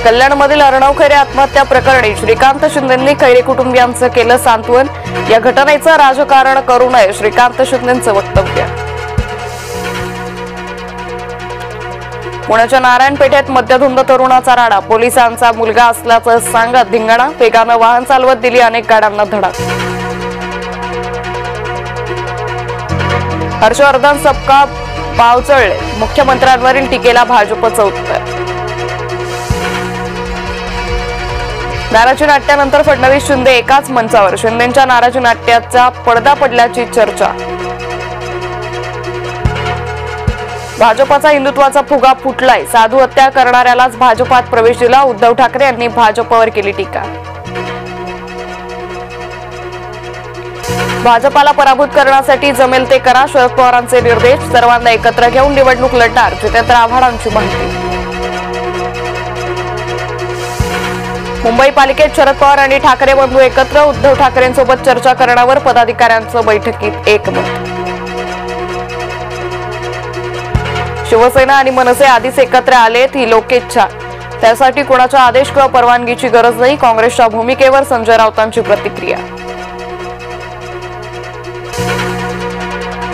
कल्याणमधील अर्णव खैरे आत्महत्या प्रकरणी श्रीकांत शिंदेंनी खैरे कुटुंबियांचं केलं सांत्वन। या घटनेचं राजकारण करू नये, श्रीकांत शिंदेंचं वक्तव्य। पुण्याच्या नारायण पेठेत मद्यधुंद तरुणाचा राडा, पोलिसांचा मुलगा असल्याचं सांगत धिंगाणा, वेगानं वाहन चालवत दिली अनेक गाड्यांना धडक। हर्षवर्धन सबका पावचळले, मुख्यमंत्र्यांवरील टीकेला भाजपचं उत्तर। नाराजी नाट्यानंतर फडणवीस शिंदे एकाच मंचावर, शिंदेंच्या नाराजी नाट्याचा पडदा पडल्याची चर्चा। भाजपाचा हिंदुत्वाचा फुगा फुटलाय, साधू हत्या करणाऱ्यालाच भाजपात प्रवेश दिला, उद्धव ठाकरे यांनी भाजपवर केली टीका। भाजपाला पराभूत करण्यासाठी जमेल ते करा, शरद पवारांचे निर्देश, सर्वांना एकत्र घेऊन निवडणूक लढणार, जितेंद्र आव्हाडांची माहिती। मुंबई पालिकेत शरद पवार आणि ठाकरे बंधू एकत्र, उद्धव ठाकरेंसोबत चर्चा करण्यावर पदाधिकाऱ्यांचं बैठकीत एकमत। शिवसेना आणि मनसे आधीच एकत्र आलेत, ही लोकेच्छा, त्यासाठी कोणाचा आदेश किंवा परवानगीची गरज नाही, काँग्रेसच्या भूमिकेवर संजय राऊतांची प्रतिक्रिया।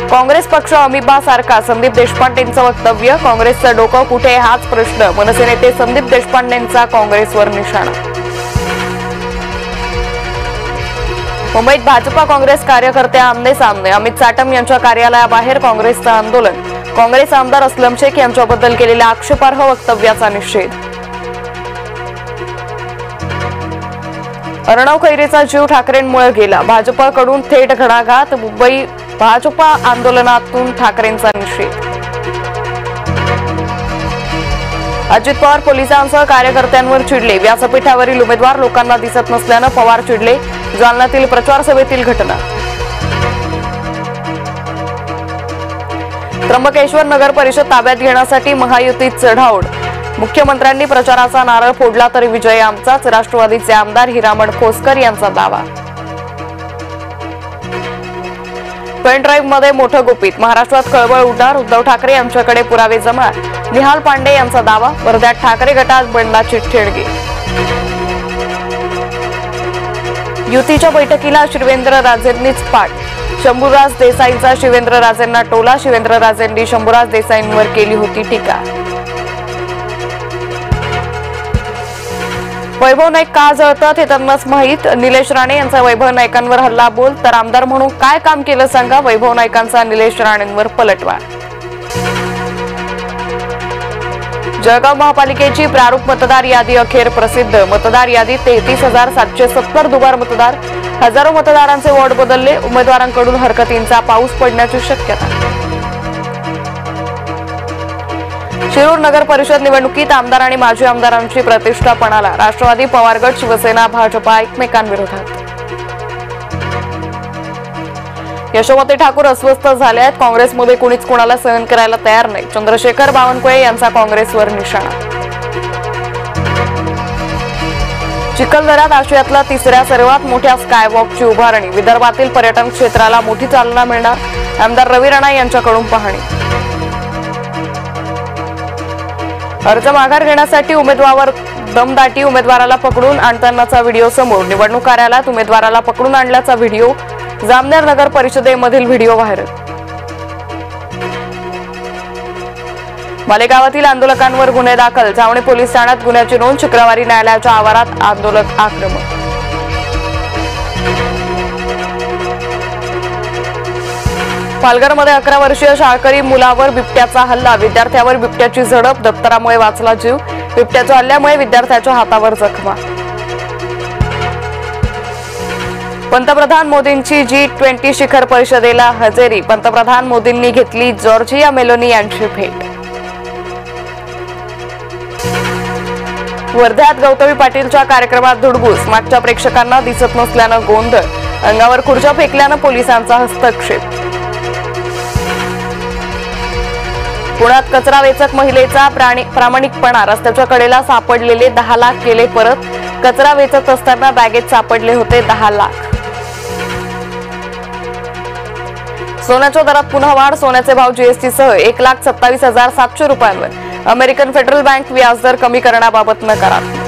काँग्रेस पक्ष अमिबासारखा, संदीप देशपांडेंचं वक्तव्य, काँग्रेसचं डोकं कुठे हाच प्रश्न, मनसे नेते संदीप देशपांडेंचा काँग्रेसवर निशाणा। मुंबईत भाजपा काँग्रेस कार्यकर्ते आमने सामने, अमित साटम यांच्या कार्यालयाबाहेर काँग्रेसचं आंदोलन, काँग्रेस आमदार अस्लम शेख यांच्याबद्दल केलेल्या आक्षेपार्ह वक्तव्याचा निषेध। अर्णव खैरेचा जीव ठाकरेंमुळे गेला, भाजपकडून थेट घणाघात, मुंबई भाजपा आंदोलनातून ठाकरेंचा निषेध। अजित पवार पोलिसांसह कार्यकर्त्यांवर चिडले, व्यासपीठावरील उमेदवार लोकांना दिसत नसल्यानं पवार चिडले, जालन्यातील प्रचार सभेतील घटना। त्र्यंबकेश्वर नगर परिषद ताब्यात घेण्यासाठी महायुतीत चढाओढ, मुख्यमंत्र्यांनी प्रचाराचा नारळ फोडला तरी विजय आमचाच, राष्ट्रवादीचे आमदार हिरामण खोसकर यांचा दावा। पेन ड्राईव्ह मध्ये मोठं गुपित, महाराष्ट्रात खळबळ उडणार, उद्धव ठाकरे यांच्याकडे पुरावे जमा, निहाल पांडे यांचा दावा, वर्ध्यात ठाकरे गटात बंडाची ठेणगी। युतीच्या बैठकीला शिवेंद्रराजेंनीच पाठ, शंभूराज देसाईंचा शिवेंद्रराजेंना टोला, शिवेंद्रराजेंनी शंभूराज देसाईंवर केली होती टीका। वैभव नाईक का जळतात हे त्यांनाच माहीत, निलेश राणे यांचा वैभव नाईकांवर हल्ला बोल, तर आमदार म्हणून काय काम केलं सांगा, वैभव नाईकांचा निलेश राणेंवर पलटवार। जळगाव महापालिकेची प्रारूप मतदार यादी अखेर प्रसिद्ध, मतदार यादीत 33,770 दुबार मतदार, हजारो मतदारांचे वॉर्ड बदलले, उमेदवारांकडून हरकतींचा पाऊस पडण्याची शक्यता। शिरूर नगर परिषद निवडणुकीत आमदार आणि माजी आमदारांची प्रतिष्ठा पणाला, राष्ट्रवादी, पवार गट, शिवसेना, भाजपा एकमेकांविरोधात। यशोमती ठाकूर अस्वस्थ झाले आहेत, काँग्रेसमध्ये कुणीच कोणाला सहन करायला तयार नाही, चंद्रशेखर बावनकुळे यांचा काँग्रेसवर निशाणा। चिखलदऱ्यात आशियातला तिसऱ्या सर्वात मोठ्या स्कायवॉकची उभारणी, विदर्भातील पर्यटन क्षेत्राला मोठी चालना मिळणार, आमदार रवी राणा यांच्याकडून पाहणी। अर्ज माघार घेण्यासाठी उमेदवार दमदाटी, उमेदवाराला पकडून आणतानाचा व्हिडिओ समोर, निवडणूक कार्यालयात उमेदवाराला पकडून आणल्याचा व्हिडिओ, जामनेर नगर परिषदेमधील व्हिडिओ व्हायरल। मालेगावातील आंदोलकांवर गुन्हे दाखल, जावणे पोलीस ठाण्यात गुन्ह्याची नोंद, शुक्रवारी न्यायालयाच्या आवारात आंदोलक आक्रमक। पालघरमध्ये 11 वर्षीय शाळकरी मुलावर बिबट्याचा हल्ला, विद्यार्थ्यावर बिबट्याची झडप, दप्तरामुळे वाचला जीव, बिबट्याच्या हल्ल्यामुळे विद्यार्थ्याच्या हातावर जखमा। पंतप्रधान मोदींची G20 शिखर परिषदेला हजेरी, पंतप्रधान मोदींनी घेतली जॉर्जिया मेलोनी यांची भेट। वर्ध्यात गौतमी पाटीलच्या कार्यक्रमात धुडगूस, मागच्या प्रेक्षकांना दिसत नसल्यानं गोंधळ, अंगावर खुर्च्या फेकल्यानं पोलिसांचा हस्तक्षेप। पुण्यात कचरा वेचक महिलेचा प्रामाणिकपणा, रस्त्याच्या कडेला सापडलेले 10 लाख केले परत, कचरा वेचत असताना बॅगेत सापडले होते 10 लाख। सोन्याच्या दरात पुन्हा वाढ, सोन्याचे भाव जीएसटी सह 1,27,700 रुपयांवर, अमेरिकन फेडरल बँक व्याजदर कमी करण्याबाबत करार.